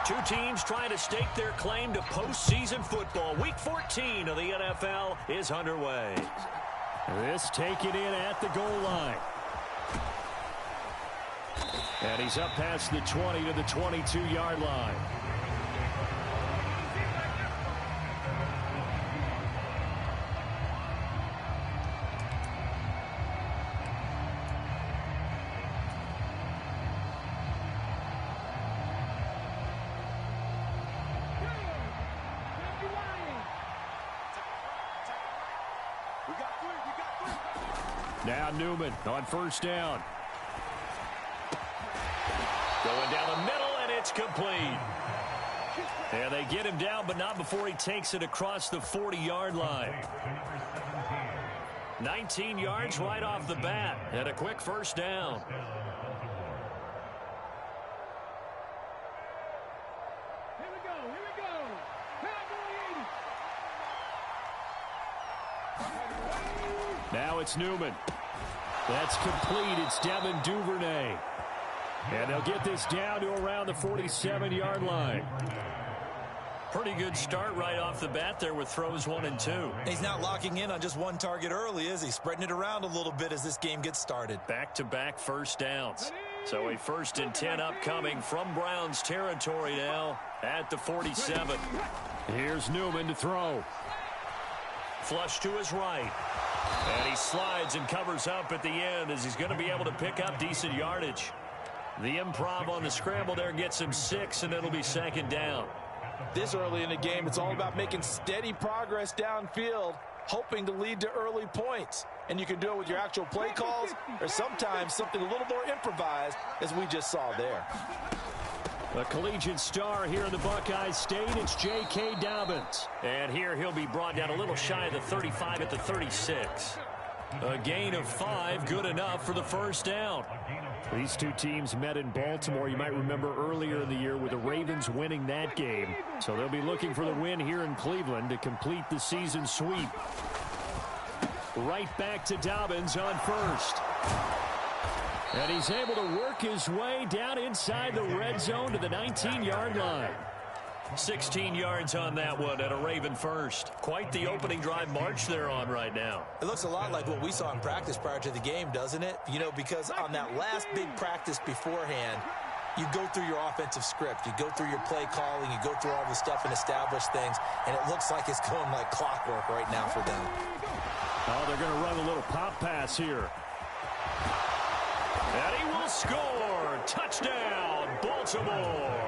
Two teams trying to stake their claim to postseason football. Week 14 of the NFL is underway. This taken in at the goal line. And he's up past the 20 to the 22-yard line. Now Newman on first down. Going down the middle, and it's complete. And they get him down, but not before he takes it across the 40-yard line. 19 yards right off the bat, and a quick first down. Here we go. Now it's Newman. That's complete. It's Devin Duvernay. And they'll get this down to around the 47-yard line. Pretty good start right off the bat there with throws 1 and 2. He's not locking in on just one target early, is he? Spreading it around a little bit as this game gets started. Back-to-back first downs. So a 1st and 10 upcoming from Browns territory now at the 47. Here's Newman to throw. Flush to his right. And he slides and covers up at the end as he's going to be able to pick up decent yardage. The improv on the scramble there gets him 6, and it'll be 2nd down. This early in the game, it's all about making steady progress downfield, hoping to lead to early points. And you can do it with your actual play calls or sometimes something a little more improvised, as we just saw there. A collegiate star here in the Buckeye State, it's J.K. Dobbins. And here he'll be brought down a little shy of the 35 at the 36. A gain of 5, good enough for the first down. These two teams met in Baltimore, you might remember earlier in the year, with the Ravens winning that game. So they'll be looking for the win here in Cleveland to complete the season sweep. Right back to Dobbins on first. And he's able to work his way down inside the red zone to the 19-yard line. 16 yards on that one at a Raven first. Quite the opening drive march they're on right now. It looks a lot like what we saw in practice prior to the game, doesn't it? You know, because on that last big practice beforehand, you go through your offensive script. You go through your play calling. You go through all the stuff and establish things. And it looks like it's going like clockwork right now for them. Oh, they're going to run a little pop pass here. And he will score. Touchdown, Baltimore.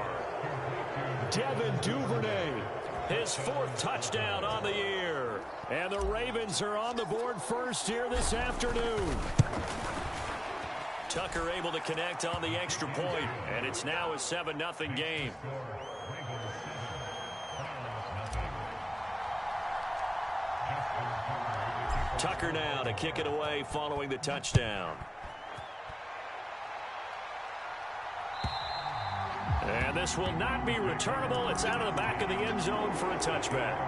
Devin Duvernay. His 4th touchdown on the year. And the Ravens are on the board first here this afternoon. Tucker able to connect on the extra point, and it's now a 7-0 game. Tucker now to kick it away following the touchdown. And this will not be returnable. It's out of the back of the end zone for a touchback.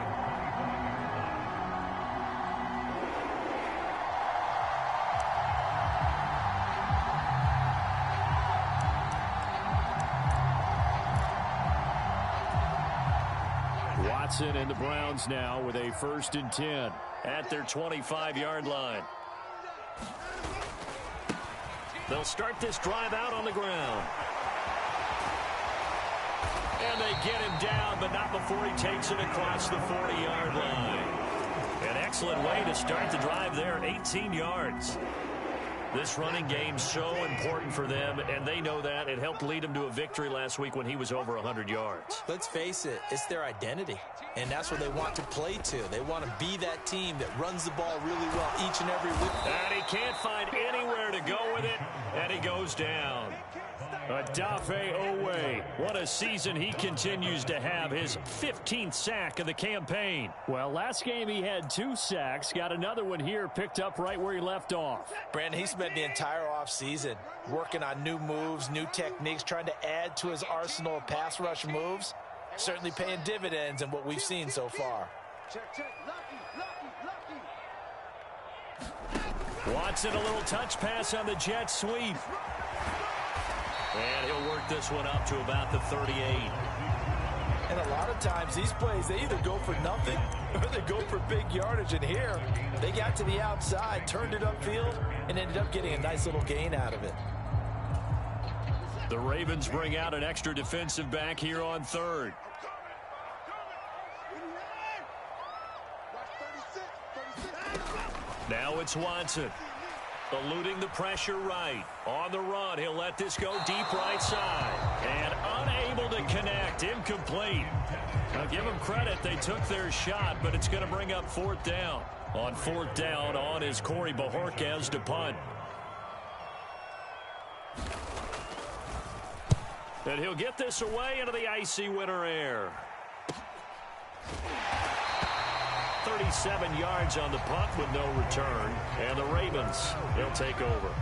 Watson and the Browns now with a 1st and 10 at their 25-yard line. They'll start this drive out on the ground. And they get him down, but not before he takes it across the 40-yard line. An excellent way to start the drive there, 18 yards. This running game's so important for them, and they know that. It helped lead them to a victory last week when he was over 100 yards. Let's face it, it's their identity, and that's what they want to play to. They want to be that team that runs the ball really well each and every week. And he can't find anywhere to go with it, and he goes down. Odafe Oweh, what a season he continues to have, his 15th sack of the campaign. Well, last game he had 2 sacks, got another one here, picked up right where he left off. Brandon, he spent the entire offseason working on new moves, new techniques, trying to add to his arsenal of pass rush moves. Certainly paying dividends in what we've seen so far. Watson, a little touch pass on the jet sweep. And he'll work this one up to about the 38. And a lot of times these plays, they either go for nothing or they go for big yardage. And here, they got to the outside, turned it upfield, and ended up getting a nice little gain out of it. The Ravens bring out an extra defensive back here on third. Now it's Watson. Eluding the pressure right. On the run, he'll let this go deep right side. And unable to connect. Incomplete. Now give them credit. They took their shot, but it's going to bring up fourth down. On fourth down, on is Corey Bojorquez to punt. And he'll get this away into the icy winter air. 37 yards on the punt with no return. And the Ravens, they'll take over.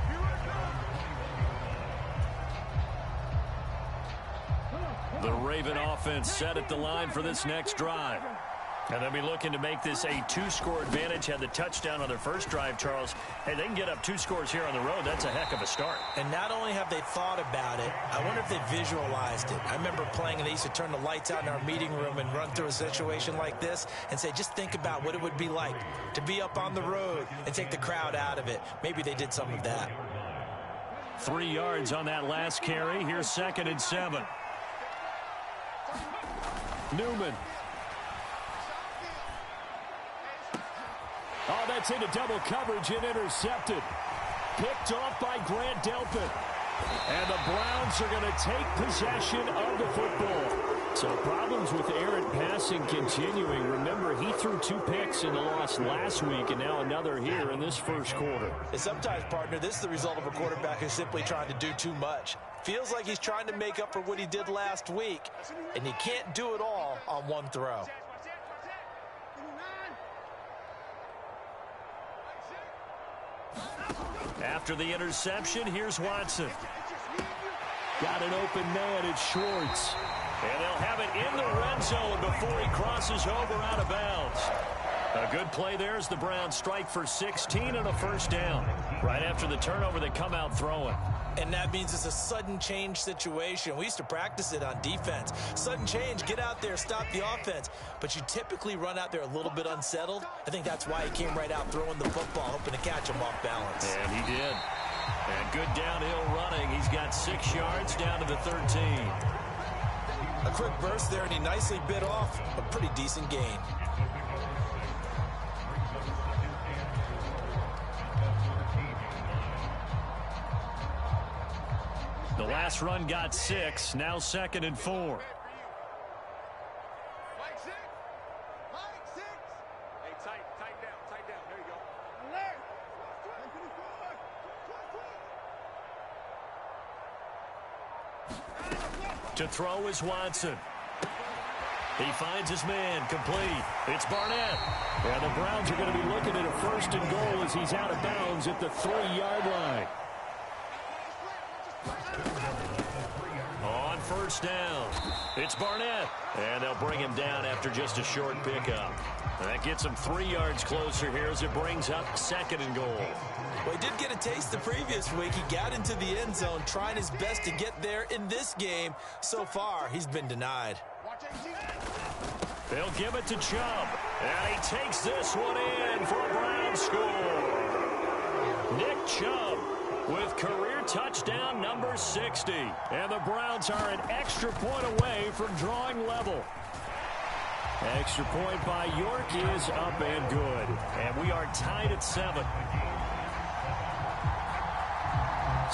The Raven offense set at the line for this next drive. And they'll be looking to make this a two-score advantage. Had the touchdown on their first drive, Charles. Hey, they can get up 2 scores here on the road. That's a heck of a start. And not only have they thought about it, I wonder if they visualized it. I remember playing, and they used to turn the lights out in our meeting room and run through a situation like this and say, just think about what it would be like to be up on the road and take the crowd out of it. Maybe they did some of that. 3 yards on that last carry. Here's 2nd and 7. Newman. Oh, that's into double coverage and intercepted. Picked off by Grant Delpit. And the Browns are going to take possession of the football. So problems with errant passing continuing. Remember, he threw 2 picks in the loss last week, and now another here in this first quarter. And sometimes, partner, this is the result of a quarterback who's simply trying to do too much. Feels like he's trying to make up for what he did last week, and he can't do it all on one throw. After the interception, here's Watson. Got an open man, it's Schwartz. And they'll have it in the red zone before he crosses over out of bounds. A good play there as the Browns strike for 16 and a first down. Right after the turnover, they come out throwing. And that means it's a sudden change situation. We used to practice it on defense. Sudden change, get out there, stop the offense. But you typically run out there a little bit unsettled. I think that's why he came right out throwing the football, hoping to catch him off balance. And he did. And good downhill running. He's got 6 yards down to the 13. A quick burst there, and he nicely bit off a pretty decent gain. The last run got 6. Now 2nd and 4. Mike 6. Mike 6. Hey, tight down. There you go. Alert. To throw is Watson. He finds his man, complete. It's Barnett. And the Browns are going to be looking at a 1st and goal as he's out of bounds at the 3-yard line. On first down, it's Barnett. And they'll bring him down after just a short pickup. And that gets him 3 yards closer here as it brings up 2nd and goal. Well, he did get a taste the previous week. He got into the end zone, trying his best to get there in this game. So far, he's been denied. They'll give it to Chubb. And he takes this one in for a Brown score. Nick Chubb with career touchdown number 60. And the Browns are an extra point away from drawing level. Extra point by York is up and good. And we are tied at 7.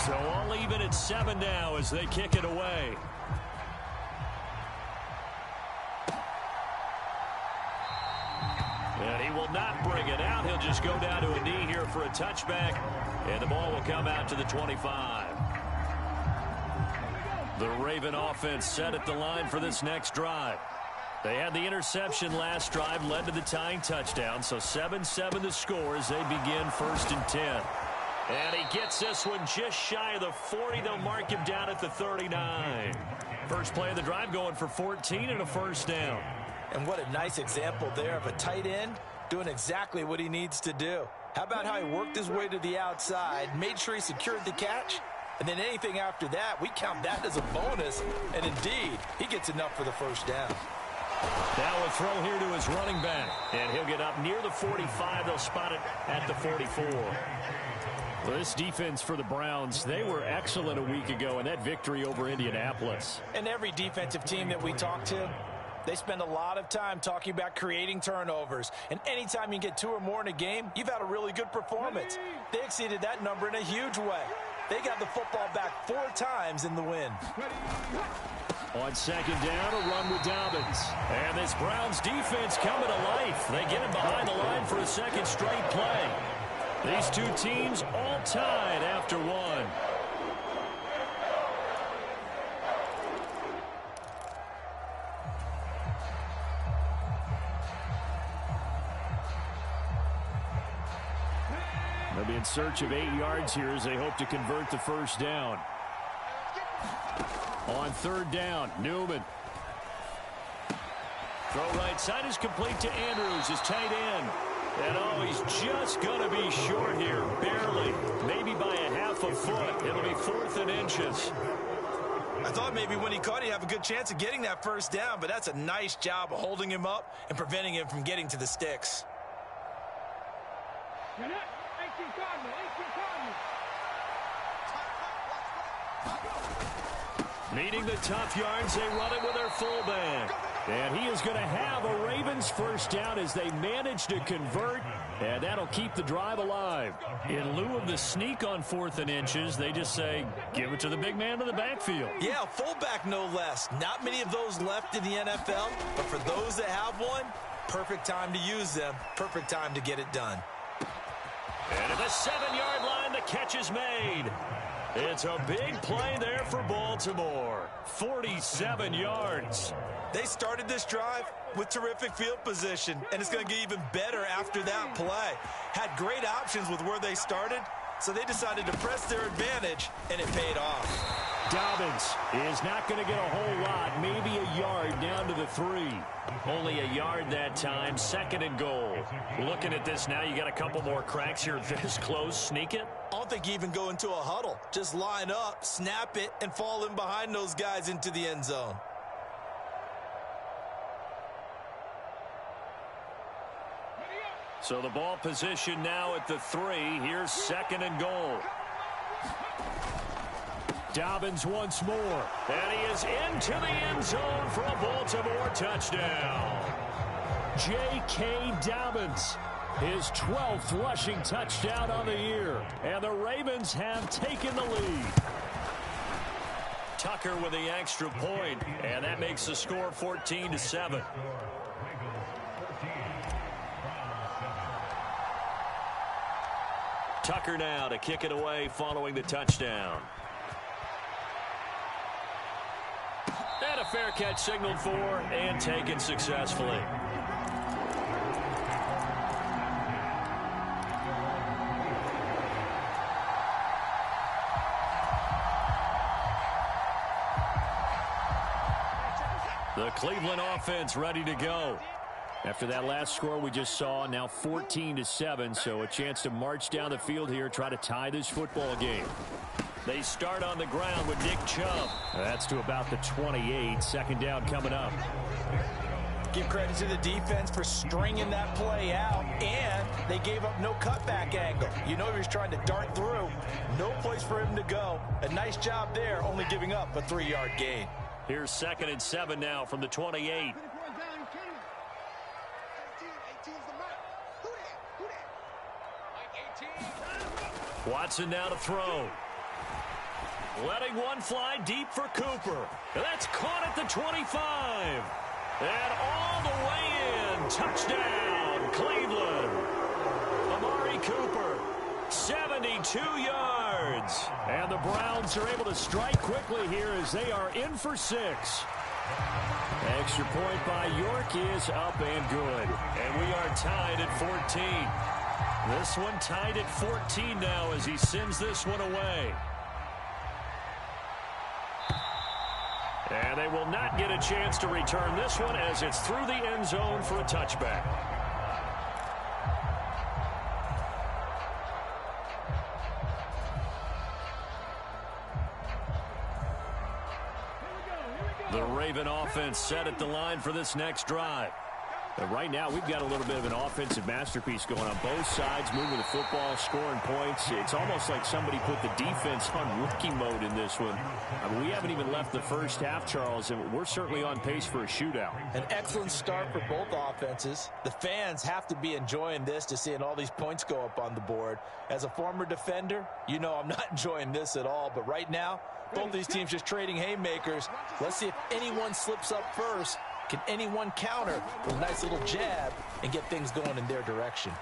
So all even at 7 now as they kick it away. And he will not bring it out. He'll just go down to a knee here for a touchback. And the ball will come out to the 25. The Raven offense set at the line for this next drive. They had the interception last drive, led to the tying touchdown. So 7-7 the score as they begin 1st and 10. And he gets this one just shy of the 40. They'll mark him down at the 39. First play of the drive going for 14 and a first down. And what a nice example there of a tight end doing exactly what he needs to do. How about how he worked his way to the outside, made sure he secured the catch, and then anything after that, we count that as a bonus. And indeed, he gets enough for the first down. Now a throw here to his running back. And he'll get up near the 45. They'll spot it at the 44. Well, this defense for the Browns, they were excellent a week ago in that victory over Indianapolis. And every defensive team that we talk to, they spend a lot of time talking about creating turnovers. And anytime you get 2 or more in a game, you've had a really good performance. They exceeded that number in a huge way. They got the football back 4 times in the win. On second down, a run with Dobbins. And this Browns defense coming to life. They get him behind the line for a second straight play. These two teams all tied after one. They'll be in search of 8 yards here as they hope to convert the first down. On third down, Newman. Throw right side is complete to Andrews, his tight end. And oh, he's just going to be short here, barely. Maybe by a half a foot. It'll be 4th and inches. I thought maybe when he caught it, he'd have a good chance of getting that first down, but that's a nice job of holding him up and preventing him from getting to the sticks. Needing the tough yards, they run it with their fullback. And he is going to have a Ravens first down as they manage to convert, and that'll keep the drive alive. In lieu of the sneak on 4th and inches, they just say, give it to the big man in the backfield. Yeah, fullback no less. Not many of those left in the NFL, but for those that have one, perfect time to use them, perfect time to get it done. And at the 7-yard line, the catch is made. It's a big play there for Baltimore. 47 yards. They started this drive with terrific field position, and it's going to get even better after that play. Had great options with where they started, so they decided to press their advantage, and it paid off. Dobbins is not going to get a whole lot, maybe a yard down to the 3. Only a yard that time, 2nd and goal. Looking at this now, you got a couple more cracks here this close. Sneak it. I don't think you even go into a huddle. Just line up, snap it, and fall in behind those guys into the end zone. So the ball position now at the 3. Here's 2nd and goal. Dobbins once more. And he is into the end zone for a Baltimore touchdown. J.K. Dobbins, his 12th rushing touchdown on the year. And the Ravens have taken the lead. Tucker with the extra point, and that makes the score 14-7. Tucker now to kick it away following the touchdown. And a fair catch signaled for and taken successfully. The Cleveland offense ready to go. After that last score we just saw, now 14-7, so a chance to march down the field here, try to tie this football game. They start on the ground with Nick Chubb. That's to about the 28. 2nd down coming up. Give credit to the defense for stringing that play out, and they gave up no cutback angle. You know he was trying to dart through. No place for him to go. A nice job there, only giving up a 3-yard gain. Here's 2nd and 7 now from the 28. Watson now to throw. Letting one fly deep for Cooper. That's caught at the 25. And all the way in. Touchdown, Cleveland. Amari Cooper, 72 yards. And the Browns are able to strike quickly here as they are in for 6. Extra point by York is up and good. And we are tied at 14. This one tied at 14 now as he sends this one away. And they will not get a chance to return this one as it's through the end zone for a touchback. The Raven offense set at the line for this next drive. And right now, we've got a little bit of an offensive masterpiece going on both sides, moving the football, scoring points. It's almost like somebody put the defense on rookie mode in this one. I mean, we haven't even left the first half, Charles, and we're certainly on pace for a shootout. An excellent start for both offenses. The fans have to be enjoying this to seeing all these points go up on the board. As a former defender, you know I'm not enjoying this at all. But right now, both these teams just trading haymakers. Let's see if anyone slips up first. Can anyone counter with a nice little jab and get things going in their direction?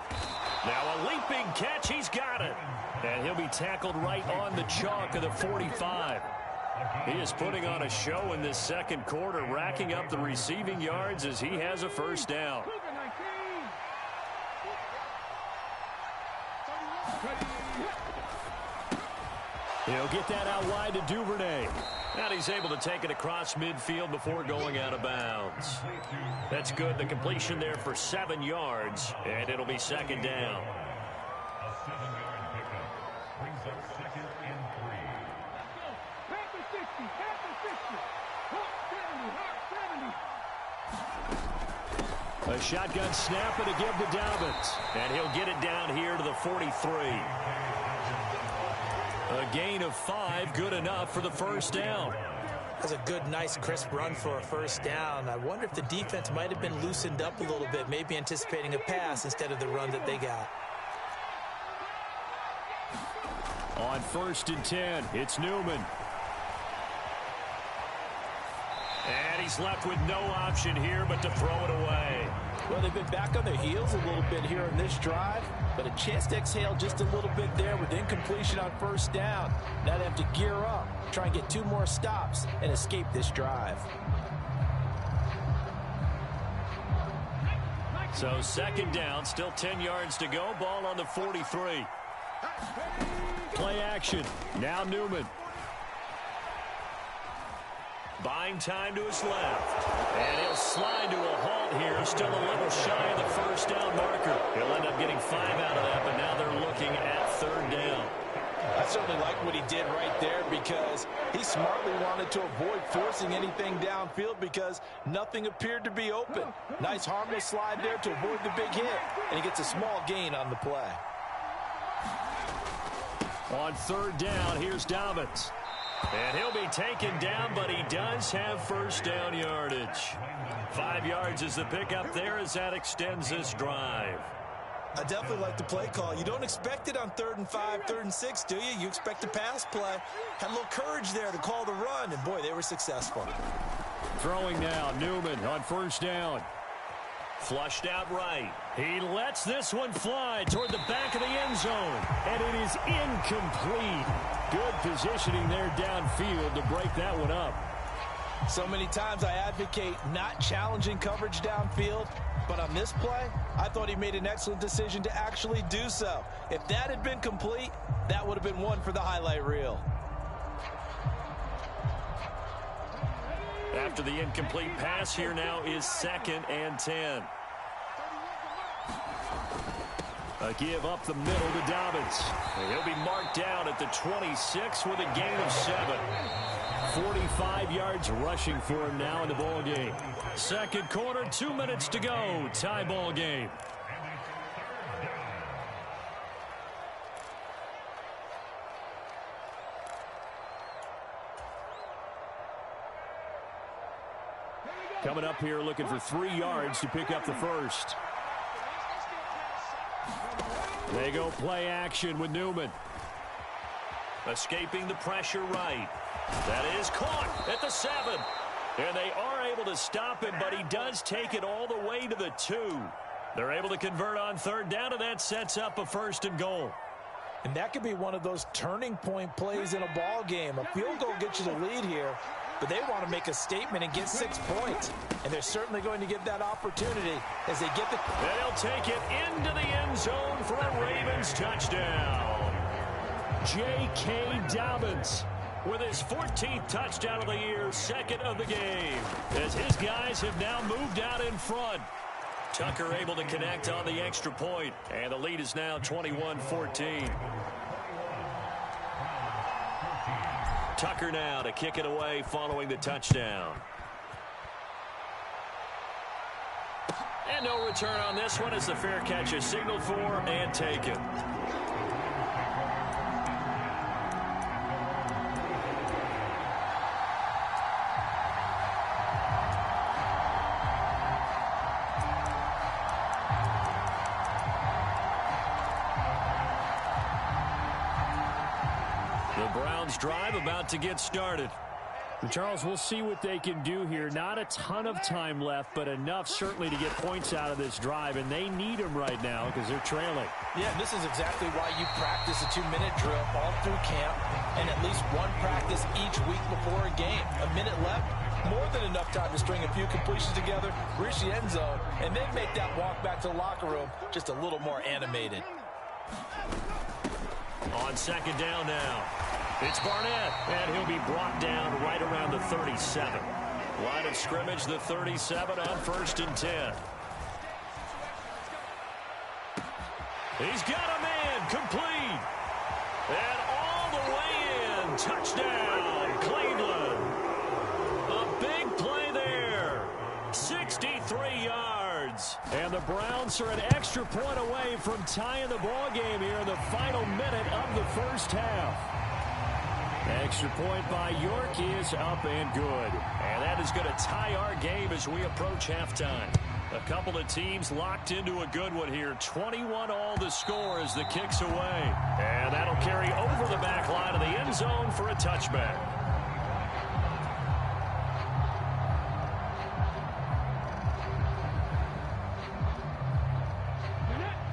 Now a leaping catch. He's got it. And he'll be tackled right on the chalk of the 45. He is putting on a show in this second quarter, racking up the receiving yards as he has a first down. He'll get that out wide to Duvernay. And he's able to take it across midfield before going out of bounds. That's good. The completion there for 7 yards, and it'll be second down. A 7-yard pickup brings up 2nd and 3. A shotgun snap and a give to Dobbins. And he'll get it down here to the 43. A gain of 5, good enough for the first down. That's a good, nice, crisp run for a first down. I wonder if the defense might have been loosened up a little bit, maybe anticipating a pass instead of the run that they got. On 1st and 10, it's Newman. And he's left with no option here but to throw it away. Well, they've been back on their heels a little bit here in this drive, but a chance to exhale just a little bit there with incompletion on first down. Now they have to gear up, try and get 2 more stops, and escape this drive. So second down, still 10 yards to go. Ball on the 43. Play action. Now Newman. Buying time to his left. And he'll slide to a halt here. Still a little shy of the first down marker. He'll end up getting 5 out of that, but now they're looking at 3rd down. I certainly like what he did right there because he smartly wanted to avoid forcing anything downfield because nothing appeared to be open. Nice harmless slide there to avoid the big hit, and he gets a small gain on the play. On 3rd down, here's Dobbins. And he'll be taken down, but he does have first down yardage. 5 yards is the pickup there as that extends this drive. I definitely like the play call. You don't expect it on 3rd and 5, 3rd and 6, do you? You expect a pass play. Had a little courage there to call the run, and boy, they were successful. Throwing now, Newman on 1st down. Flushed out right. He lets this one fly toward the back of the end zone. And it is incomplete. Good positioning there downfield to break that one up. So many times I advocate not challenging coverage downfield, but on this play, I thought he made an excellent decision to actually do so. If that had been complete, that would have been one for the highlight reel. After the incomplete pass, here now is 2nd and 10. A give up the middle to Dobbins. And he'll be marked down at the 26 with a gain of 7. 45 yards rushing for him now in the ball game. Second quarter, 2 minutes to go. Tie ball game. Coming up here looking for 3 yards to pick up the first. They go play action with Newman. Escaping the pressure right. That is caught at the 7. And they are able to stop him, but he does take it all the way to the 2. They're able to convert on 3rd down, and that sets up a 1st and goal. And that could be one of those turning point plays in a ball game. A field goal gets you the lead here, but they want to make a statement and get 6 points. And they're certainly going to get that opportunity as they get the... They'll take it into the end zone for a Ravens touchdown. J.K. Dobbins with his 14th touchdown of the year, 2nd of the game, as his guys have now moved out in front. Tucker able to connect on the extra point, and the lead is now 21-14. Tucker now to kick it away following the touchdown. And no return on this one as the fair catch is signaled for and taken. The Browns drive about to get started. And Charles, we'll see what they can do here. Not a ton of time left, but enough certainly to get points out of this drive, and they need them right now because they're trailing. Yeah, this is exactly why you practice a 2-minute drill all through camp and at least one practice each week before a game. A minute left, more than enough time to string a few completions together, reach the end zone, and then make that walk back to the locker room just a little more animated. On second down now. It's Barnett, and he'll be brought down right around the 37. Line of scrimmage, the 37 on 1st and 10. He's got a man, complete. And all the way in, touchdown, Cleveland. A big play there, 63 yards. And the Browns are an extra point away from tying the ball game here in the final minute of the first half. Extra point by York is up and good. And that is going to tie our game as we approach halftime. A couple of teams locked into a good one here. 21 all the score as the kick's away. And that'll carry over the back line of the end zone for a touchback.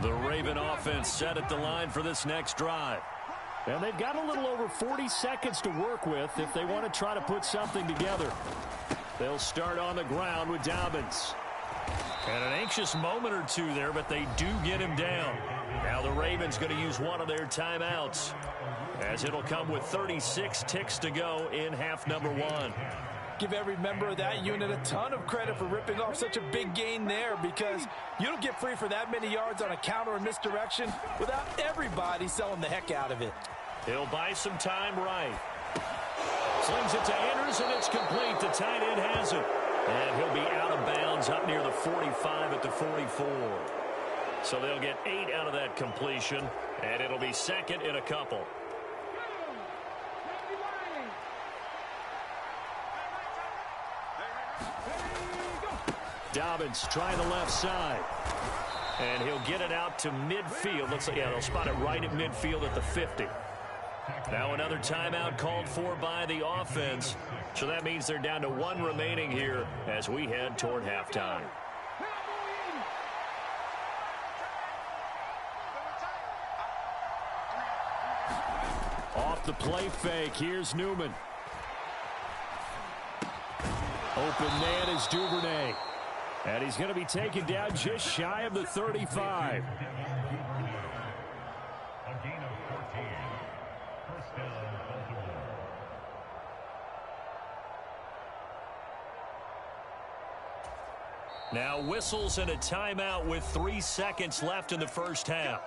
The Raven offense set at the line for this next drive. And they've got a little over 40 seconds to work with if they want to try to put something together. They'll start on the ground with Dobbins. And an anxious moment or two there, but they do get him down. Now the Ravens going to use one of their timeouts, as it'll come with 36 ticks to go in half number 1. Give every member of that unit a ton of credit for ripping off such a big gain there, because you don't get free for that many yards on a counter or misdirection without everybody selling the heck out of it. He'll buy some time right. Slings it to Andrews, and it's complete. The tight end has it. And he'll be out of bounds up near the 45 at the 44. So they'll get 8 out of that completion, and it'll be second in a couple. Dobbins trying the left side. And he'll get it out to midfield. Looks like, yeah, they'll spot it right at midfield at the 50. Now another timeout called for by the offense. So that means they're down to 1 remaining here as we head toward halftime. Off the play fake, here's Newman. Open man is Duvernay. And he's going to be taken down just shy of the 35. A gain of 14. First down, Baltimore. Now whistles and a timeout with 3 seconds left in the first half.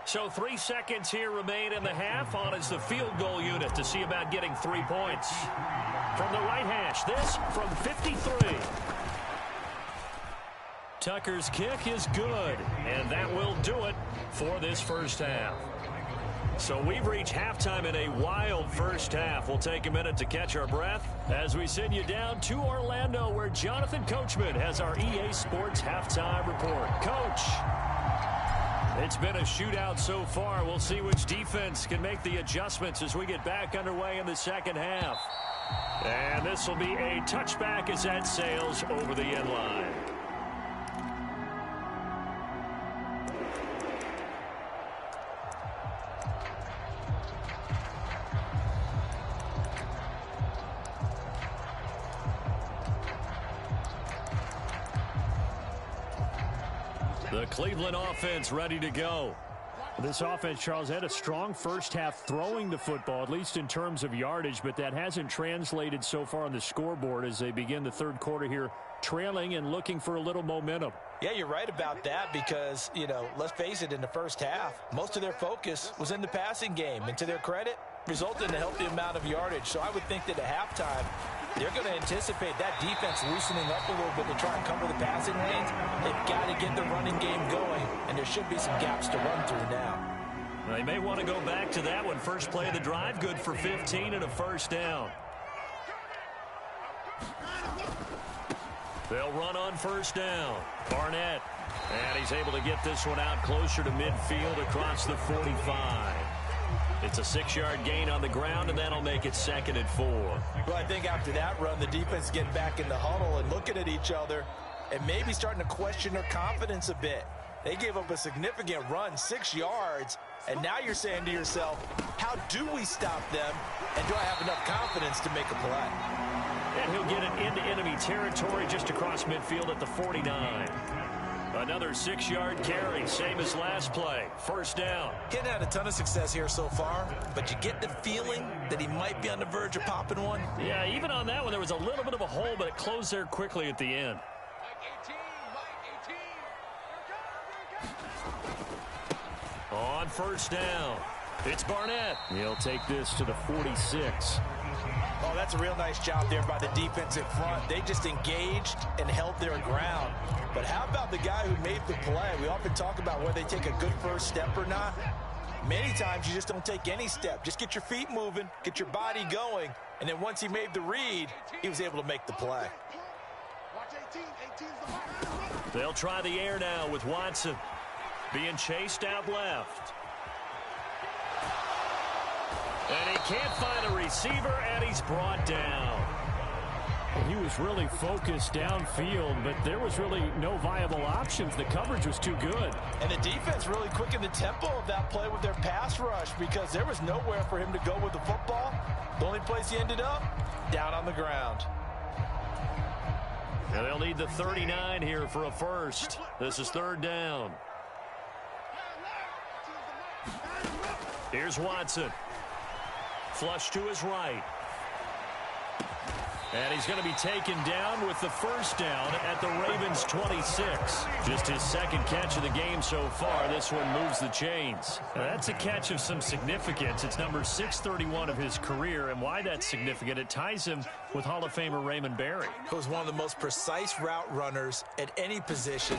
So 3 seconds here remain in the half. On is the field goal unit to see about getting 3 points. From the right hash, this from 53. Tucker's kick is good, and that will do it for this first half. So we've reached halftime in a wild first half. We'll take a minute to catch our breath as we send you down to Orlando, where Jonathan Coachman has our EA Sports halftime report. Coach, it's been a shootout so far. We'll see which defense can make the adjustments as we get back underway in the second half. And this will be a touchback as that sails over the end line. The Cleveland offense ready to go. This offense, Charles, had a strong first half throwing the football, at least in terms of yardage, but that hasn't translated so far on the scoreboard as they begin the third quarter here trailing and looking for a little momentum. Yeah, you're right about that because, let's face it, in the first half, most of their focus was in the passing game. And to their credit, resulted in a healthy amount of yardage. So I would think that at halftime, they're going to anticipate that defense loosening up a little bit to try and cover the passing lanes. They've got to get the running game going, and there should be some gaps to run through now. They may want to go back to that one. First play of the drive, good for 15 and a first down. They'll run on first down. Barnett. And he's able to get this one out closer to midfield across the 45. It's a 6-yard gain on the ground, and that'll make it 2nd and 4. Well, I think after that run, the defense getting back in the huddle and looking at each other and maybe starting to question their confidence a bit. They gave up a significant run, 6 yards, and now you're saying to yourself, how do we stop them, and do I have enough confidence to make a play? And he'll get it into enemy territory just across midfield at the 49. Another 6-yard carry, same as last play. First down. He hadn't had a ton of success here so far, but you get the feeling that he might be on the verge of popping one. Yeah, even on that one, there was a little bit of a hole, but it closed there quickly at the end. On first down, it's Barnett. He'll take this to the 46. Oh, that's a real nice job there by the defensive front. They just engaged and held their ground. But how about the guy who made the play? We often talk about whether they take a good first step or not. Many times you just don't take any step. Just get your feet moving, get your body going, and then once he made the read, he was able to make the play. They'll try the air now with Watson. Being chased out left. And he can't find a receiver, and he's brought down. He was really focused downfield, but there was really no viable options. The coverage was too good. And the defense really quickened the tempo of that play with their pass rush because there was nowhere for him to go with the football. The only place he ended up, down on the ground. And they'll need the 39 here for a first. This is 3rd down. Here's Watson. Flush to his right. And he's going to be taken down with the first down at the Ravens' 26. Just his 2nd catch of the game so far. This one moves the chains. Now, that's a catch of some significance. It's number 631 of his career. And why that's significant, it ties him with Hall of Famer Raymond Berry. He was one of the most precise route runners at any position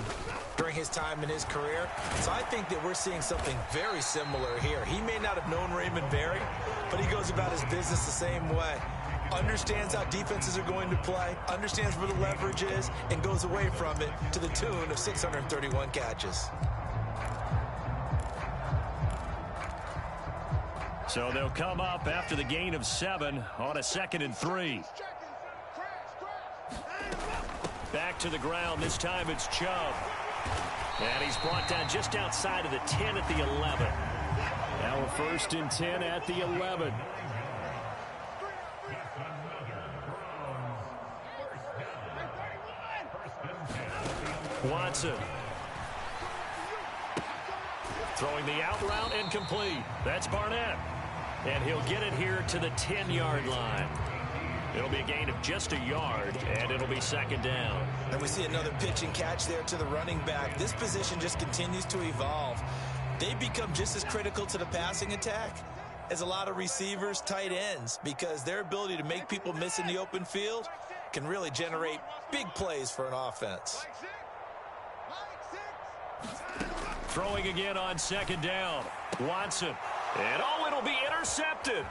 during his time in his career. So I think that we're seeing something very similar here. He may not have known Raymond Berry, but he goes about his business the same way. Understands how defenses are going to play, understands where the leverage is, and goes away from it to the tune of 631 catches. So they'll come up after the gain of 7 on a 2nd and 3. Back to the ground. This time it's Chubb. And he's brought down just outside of the 10 at the 11. Now a 1st and 10 at the 11. Watson. Throwing the out route incomplete. That's Barnett. And he'll get it here to the 10-yard line. It'll be a gain of just a yard, and it'll be 2nd down. And we see another pitch and catch there to the running back. This position just continues to evolve. They become just as critical to the passing attack as a lot of receivers, tight ends, because their ability to make people miss in the open field can really generate big plays for an offense. Throwing again on 2nd down. Watson. And it'll be intercepted.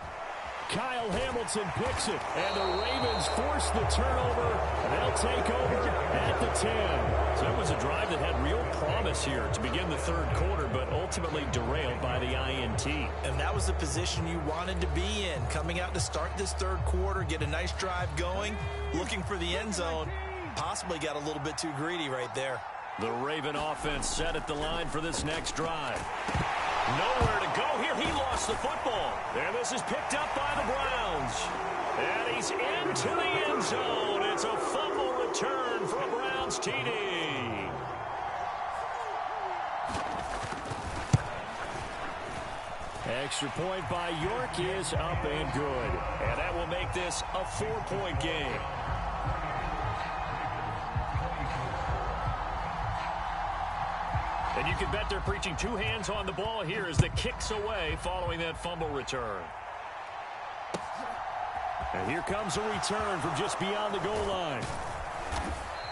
Kyle Hamilton picks it, and the Ravens force the turnover. They'll take over at the 10. So it was a drive that had real promise here to begin the 3rd quarter, but ultimately derailed by the INT. And that was the position you wanted to be in, coming out to start this 3rd quarter, get a nice drive going, looking for the end zone. Possibly got a little bit too greedy right there. The Raven offense set at the line for this next drive. Nowhere to go here. He lost the football. And this is picked up by the Browns. And he's into the end zone. It's a fumble return for a Browns TD. Extra point by York is up and good. And that will make this a 4-point game. you can bet they're preaching two hands on the ball here as the kick's away following that fumble return. And here comes a return from just beyond the goal line.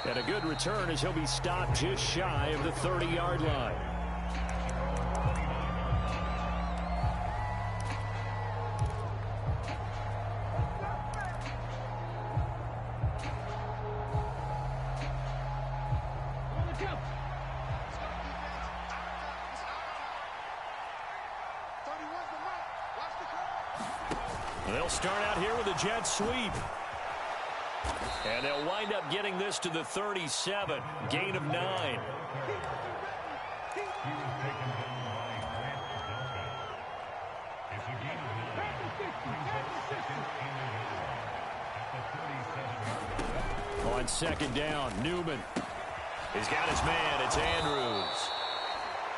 And a good return as he'll be stopped just shy of the 30-yard line. They'll start out here with a jet sweep. And they'll wind up getting this to the 37. Gain of 9. On second down, Newman. He's got his man. It's Andrews.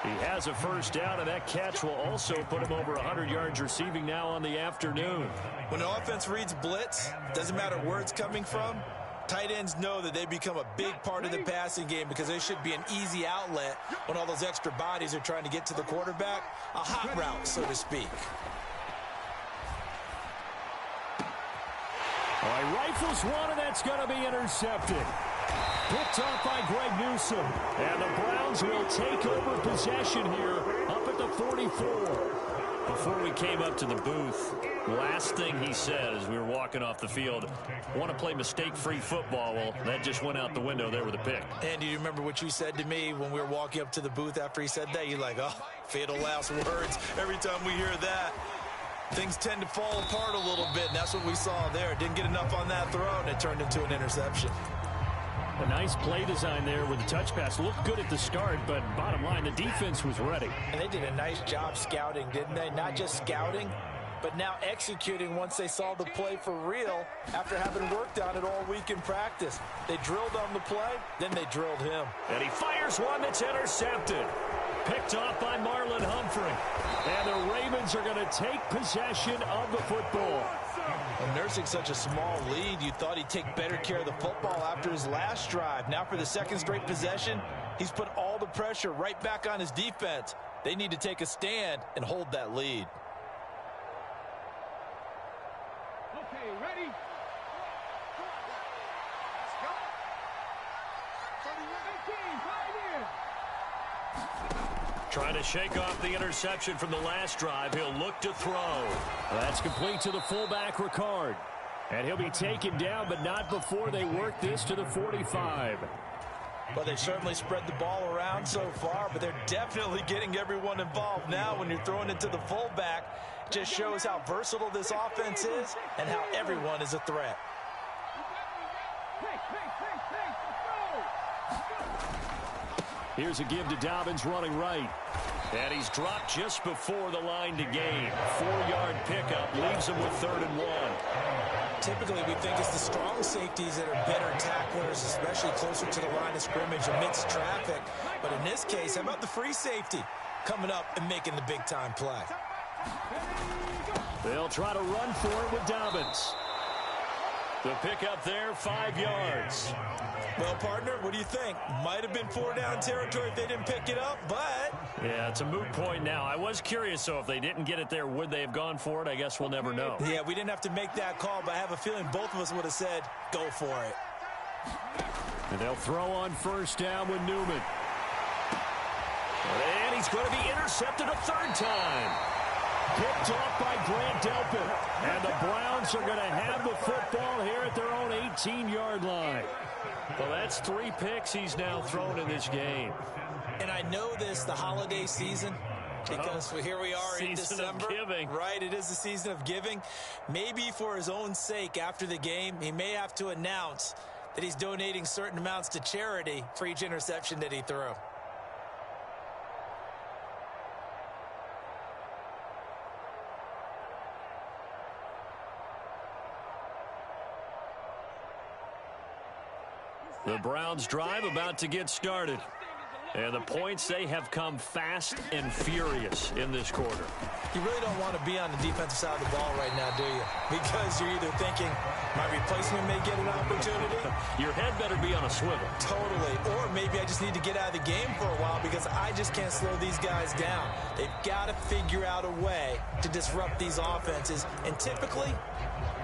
He has a first down, and that catch will also put him over 100 yards receiving now on the afternoon. When the offense reads blitz, doesn't matter where it's coming from, tight ends know that they become a big part of the passing game because they should be an easy outlet when all those extra bodies are trying to get to the quarterback. A hot route, so to speak. All right, rifles one, and that's going to be intercepted. Picked off by Greg Newsome. And the Browns will take over possession here up at the 44. Before we came up to the booth, last thing he said as we were walking off the field, want to play mistake-free football. Well, that just went out the window there with a pick. And do you remember what you said to me when we were walking up to the booth after he said that? You're like, oh, fatal last words. Every time we hear that, things tend to fall apart a little bit, and that's what we saw there. Didn't get enough on that throw, and it turned into an interception. A nice play design there with the touch pass. Looked good at the start, but bottom line, the defense was ready. And they did a nice job scouting, didn't they? Not just scouting, but now executing once they saw the play for real after having worked on it all week in practice. They drilled on the play, then they drilled him. And he fires one that's intercepted. Picked off by Marlon Humphrey. And the Ravens are going to take possession of the football. And nursing such a small lead, you thought he'd take better care of the football after his last drive. Now for the second straight possession, he's put all the pressure right back on his defense. They need to take a stand and hold that lead. Okay, ready? Let's go. 31. 18, right here. Trying to shake off the interception from the last drive. He'll look to throw. That's complete to the fullback, Ricard. And he'll be taken down, but not before they work this to the 45. Well, they certainly spread the ball around so far, but they're definitely getting everyone involved now when you're throwing it to the fullback. Just shows how versatile this offense is and how everyone is a threat. Here's a give to Dobbins running right. And he's dropped just before the line to gain. 4-yard pickup leaves him with 3rd and 1. Typically, we think it's the strong safeties that are better tacklers, especially closer to the line of scrimmage amidst traffic. But in this case, how about the free safety coming up and making the big-time play? They'll try to run for it with Dobbins. The pickup there, 5 yards. Well, partner, what do you think? Might have been 4-down territory if they didn't pick it up, but... Yeah, it's a moot point now. I was curious, so if they didn't get it there, would they have gone for it? I guess we'll never know. Yeah, we didn't have to make that call, but I have a feeling both of us would have said, go for it. And they'll throw on first down with Newman. And he's going to be intercepted a 3rd time. Picked off by Grant Delpit. And the Browns are going to have the football here at their own 18-yard line. Well, that's 3 picks he's now thrown in this game. And I know this, the holiday season, because here we are in December. Season of giving. Right, it is the season of giving. Maybe for his own sake after the game, he may have to announce that he's donating certain amounts to charity for each interception that he threw. The Browns drive about to get started. And the points, they have come fast and furious in this quarter. You really don't want to be on the defensive side of the ball right now, do you? Because you're either thinking, my replacement may get an opportunity. Your head better be on a swivel. Totally. Or maybe I just need to get out of the game for a while because I just can't slow these guys down. They've got to figure out a way to disrupt these offenses. And typically,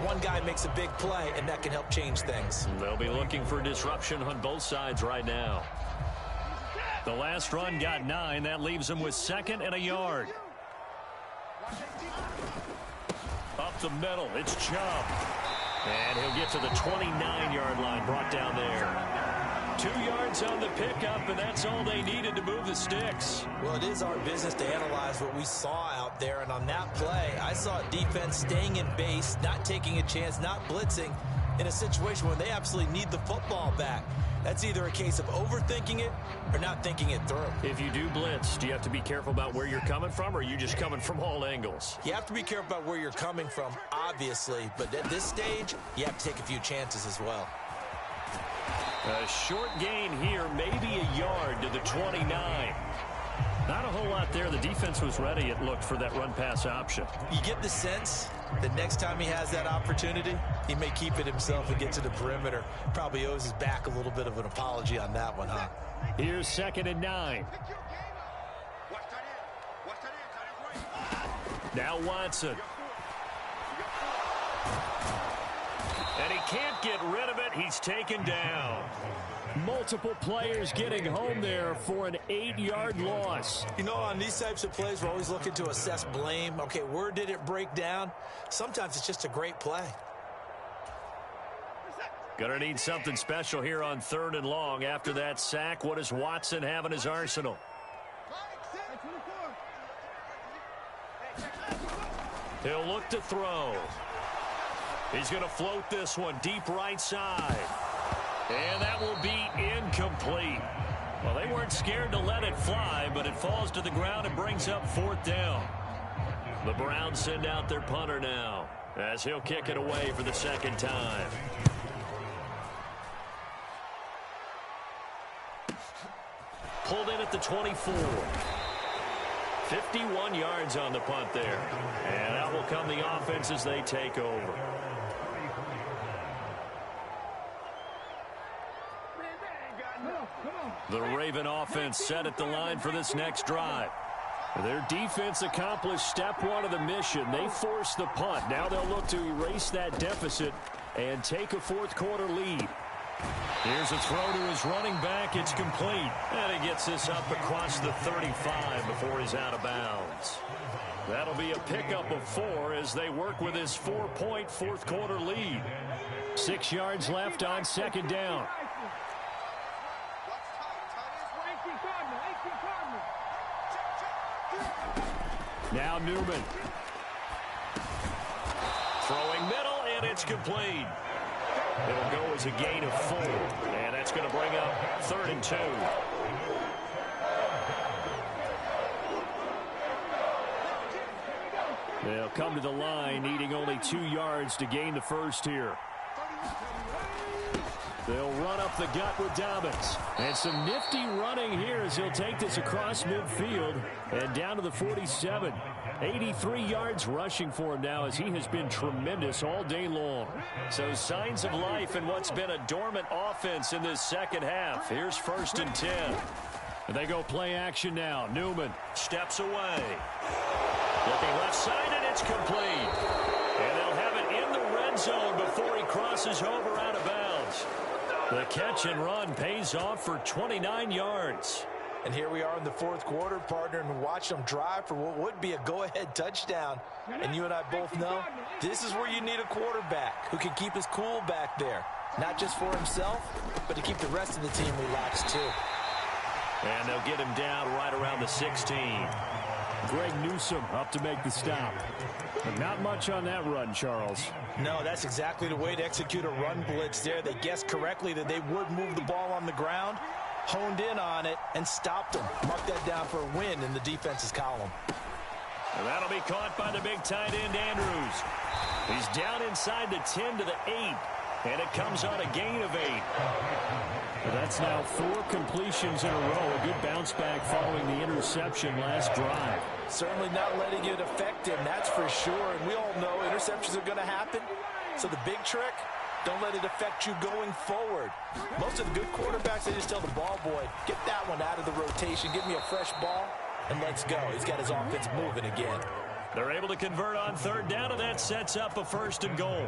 one guy makes a big play, and that can help change things. They'll be looking for disruption on both sides right now. The last run got 9. That leaves them with 2nd and a yard. Up the middle, it's Chubb. And he'll get to the 29-yard line, brought down there. 2 yards on the pickup, and that's all they needed to move the sticks. Well, it is our business to analyze what we saw out there, and on that play, I saw defense staying in base, not taking a chance, not blitzing, in a situation where they absolutely need the football back. That's either a case of overthinking it or not thinking it through. If you do blitz, do you have to be careful about where you're coming from, or are you just coming from all angles? You have to be careful about where you're coming from, obviously, but at this stage, you have to take a few chances as well. A short gain here, maybe a yard to the 29. Not a whole lot there. The defense was ready, it looked, for that run-pass option. You get the sense that next time he has that opportunity, he may keep it himself and get to the perimeter. Probably owes his back a little bit of an apology on that one, huh? Here's 2nd and 9. Now Watson. And he can't get rid of it. He's taken down. Multiple players getting home there for an 8-yard loss. You know, on these types of plays, we're always looking to assess blame. Okay, where did it break down? Sometimes it's just a great play. Gonna need something special here on 3rd and long. After that sack, what does Watson have in his arsenal? He'll look to throw. He's going to float this one deep right side. And that will be incomplete. Well, they weren't scared to let it fly, but it falls to the ground and brings up 4th down. The Browns send out their punter now, as he'll kick it away for the 2nd time. Pulled in at the 24. 51 yards on the punt there. And out will come the offense as they take over. The Raven offense set at the line for this next drive. Their defense accomplished step 1 of the mission. They forced the punt. Now they'll look to erase that deficit and take a 4th quarter lead. Here's a throw to his running back. It's complete. And he gets this up across the 35 before he's out of bounds. That'll be a pickup of 4 as they work with his 4-point 4th quarter lead. 6 yards left on 2nd down. Now Newman. Throwing middle, and it's complete. It'll go as a gain of 4, and that's going to bring up 3rd and 2. They'll come to the line, needing only 2 yards to gain the first here. They'll run up the gut with Dobbins. And some nifty running here as he'll take this across midfield and down to the 47. 83 yards rushing for him now as he has been tremendous all day long. So signs of life in what's been a dormant offense in this 2nd half. Here's 1st and 10. And they go play action now. Newman steps away. Looking left side, and it's complete. And they'll have it in the red zone before he crosses over out of bounds. The catch and run pays off for 29 yards. And here we are in the 4th quarter, partner, and watch them drive for what would be a go-ahead touchdown. And you and I both know this is where you need a quarterback who can keep his cool back there. Not just for himself, but to keep the rest of the team relaxed too. And they'll get him down right around the 16. Greg Newsome up to make the stop. But not much on that run, Charles. No, that's exactly the way to execute a run blitz there. They guessed correctly that they would move the ball on the ground, honed in on it, and stopped them. Mark that down for a win in the defense's column. And that'll be caught by the big tight end, Andrews. He's down inside the 10 to the 8. And it comes on a gain of 8. That's now 4 completions in a row. A good bounce back following the interception last drive. Certainly not letting it affect him, that's for sure. And we all know interceptions are going to happen. So the big trick, don't let it affect you going forward. Most of the good quarterbacks, they just tell the ball boy, get that one out of the rotation, give me a fresh ball, and let's go. He's got his offense moving again. They're able to convert on 3rd down, and that sets up a 1st and goal.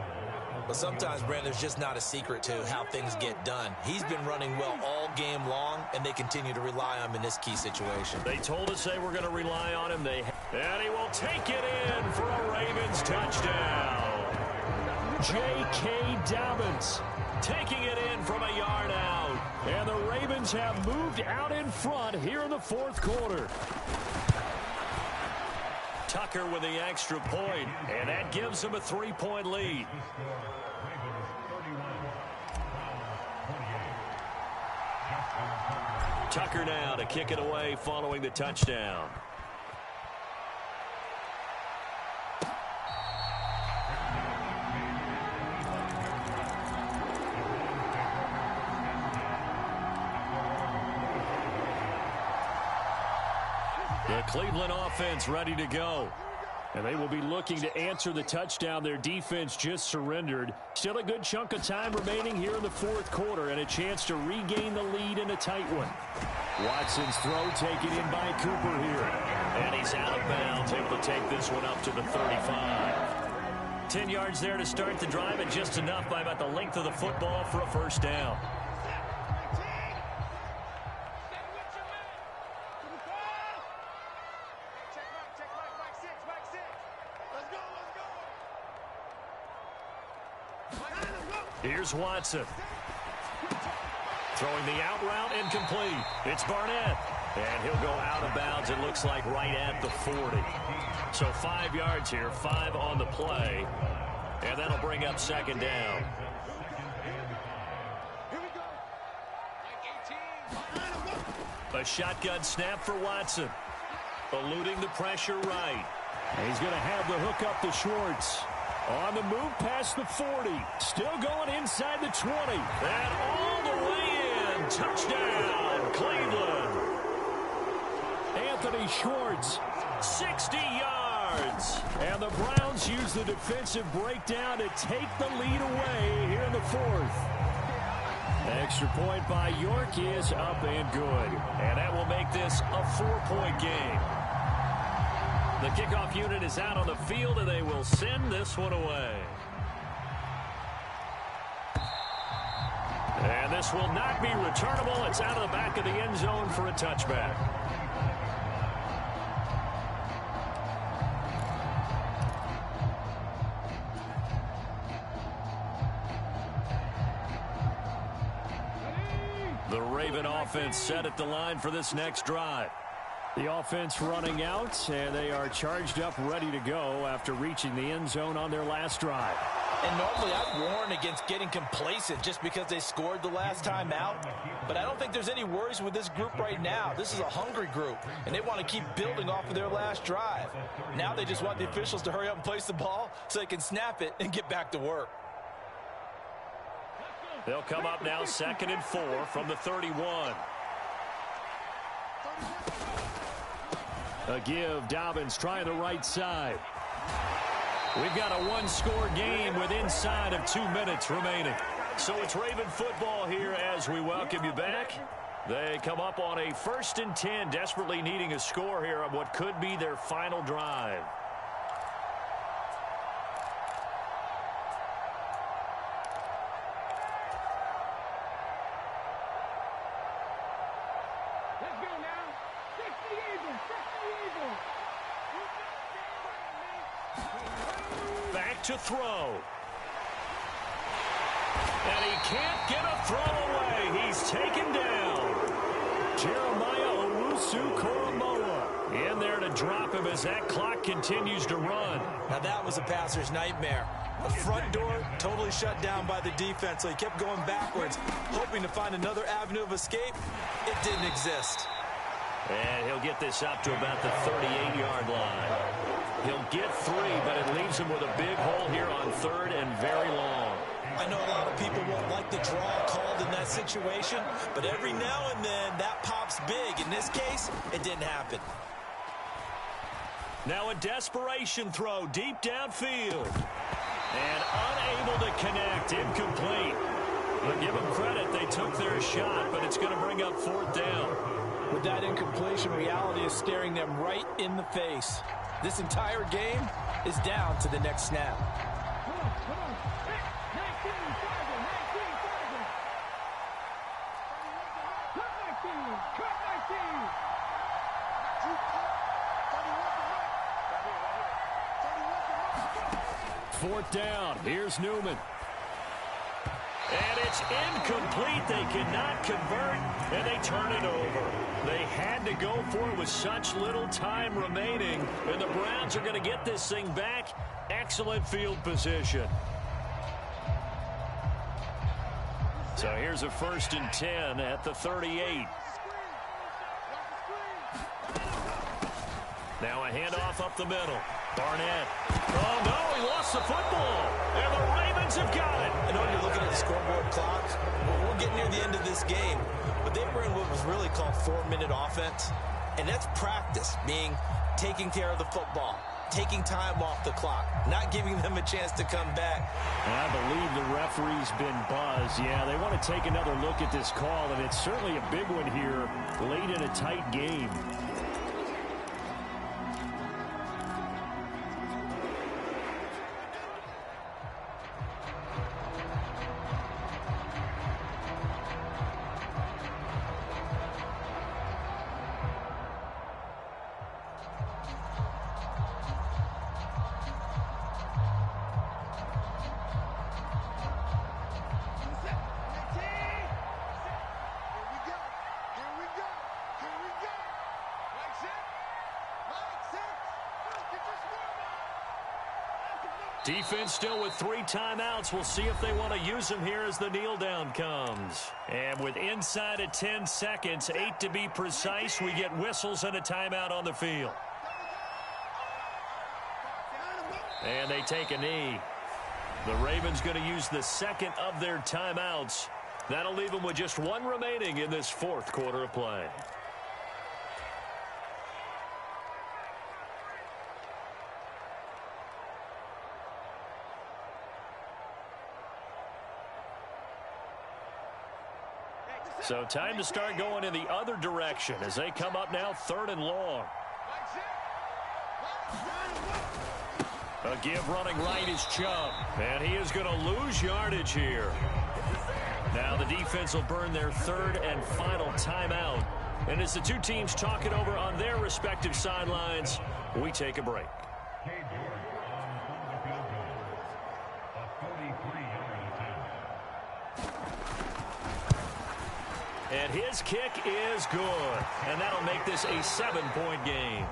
But sometimes, Brandon, there's just not a secret to how things get done. He's been running well all game long, and they continue to rely on him in this key situation. They told us they were going to rely on him. And he will take it in for a Ravens touchdown. J.K. Dobbins taking it in from a yard out. And the Ravens have moved out in front here in the 4th quarter. Tucker with the extra point, and that gives them a 3-point lead. Tucker now to kick it away following the touchdown. The Cleveland offense ready to go. And they will be looking to answer the touchdown their defense just surrendered. Still a good chunk of time remaining here in the 4th quarter and a chance to regain the lead in a tight one. Watson's throw taken in by Cooper here. And he's out of bounds, able to take this one up to the 35. 10 yards there to start the drive, and just enough by about the length of the football for a 1st down. Here's Watson. Throwing the out route, incomplete. It's Barnett. And he'll go out of bounds, it looks like, right at the 40. So 5 yards here, 5 on the play. And that'll bring up 2nd down. A shotgun snap for Watson. Eluding the pressure right. He's going to have the hook up to Schwartz. On the move past the 40. Still going inside the 20. And all the way in. Touchdown, Cleveland. Anthony Schwartz. 60 yards. And the Browns use the defensive breakdown to take the lead away here in the 4th. Extra point by York is up and good. And that will make this a 4-point game. The kickoff unit is out on the field, and they will send this one away. And this will not be returnable. It's out of the back of the end zone for a touchback. The Raven offense set at the line for this next drive. The offense running out, and they are charged up, ready to go after reaching the end zone on their last drive. And normally I'd warn against getting complacent just because they scored the last time out. But I don't think there's any worries with this group right now. This is a hungry group, and they want to keep building off of their last drive. Now they just want the officials to hurry up and place the ball so they can snap it and get back to work. They'll come up now 2nd and 4 from the 31. A give, Dobbins trying the right side. We've got a one-score game with inside of 2 minutes remaining. So it's Raven football here as we welcome you back. They come up on a 1st and 10, desperately needing a score here on what could be their final drive. Back to throw. And he can't get a throw away. He's taken down. Jeremiah Owusu-Koramoah in there to drop him as that clock continues to run. Now that was a passer's nightmare. The front door totally shut down by the defense, so he kept going backwards, hoping to find another avenue of escape. It didn't exist. And he'll get this up to about the 38-yard line. He'll get 3, but it leaves leaves him with a big hole here on 3rd and very long. I know a lot of people won't like the draw called in that situation, but every now and then that pops big. In this case, it didn't happen. Now a desperation throw deep downfield. And unable to connect, incomplete. But give them credit, they took their shot, but it's going to bring up 4th down. With that incompletion, reality is staring them right in the face. This entire game is down to the next snap. Fourth down. Here's Newman. And it's incomplete. They cannot convert, and they turn it over. They had to go for it with such little time remaining, and the Browns are going to get this thing back. Excellent field position. So here's a 1st and 10 at the 38. Now a handoff up the middle. Barnett. Oh, no, he lost the football. And the Ravens have got it. I know you're looking at the scoreboard clock. We're getting near the end of this game. But they were in what was really called 4-minute offense. And that's practice, meaning taking care of the football, taking time off the clock, not giving them a chance to come back. And I believe the referee's been buzzed. Yeah, they want to take another look at this call, and it's certainly a big one here late in a tight game. Defense still with 3 timeouts. We'll see if they want to use them here as the kneel down comes. And with inside of 10 seconds, 8 to be precise, we get whistles and a timeout on the field. And they take a knee. The Ravens going to use the 2nd of their timeouts. That'll leave them with just 1 remaining in this 4th quarter of play. So time to start going in the other direction as they come up now 3rd and long. A give running right is Chubb. And he is going to lose yardage here. Now the defense will burn their 3rd and final timeout. And as the two teams talk it over on their respective sidelines, we take a break. And his kick is good. And that'll make this a 7-point game.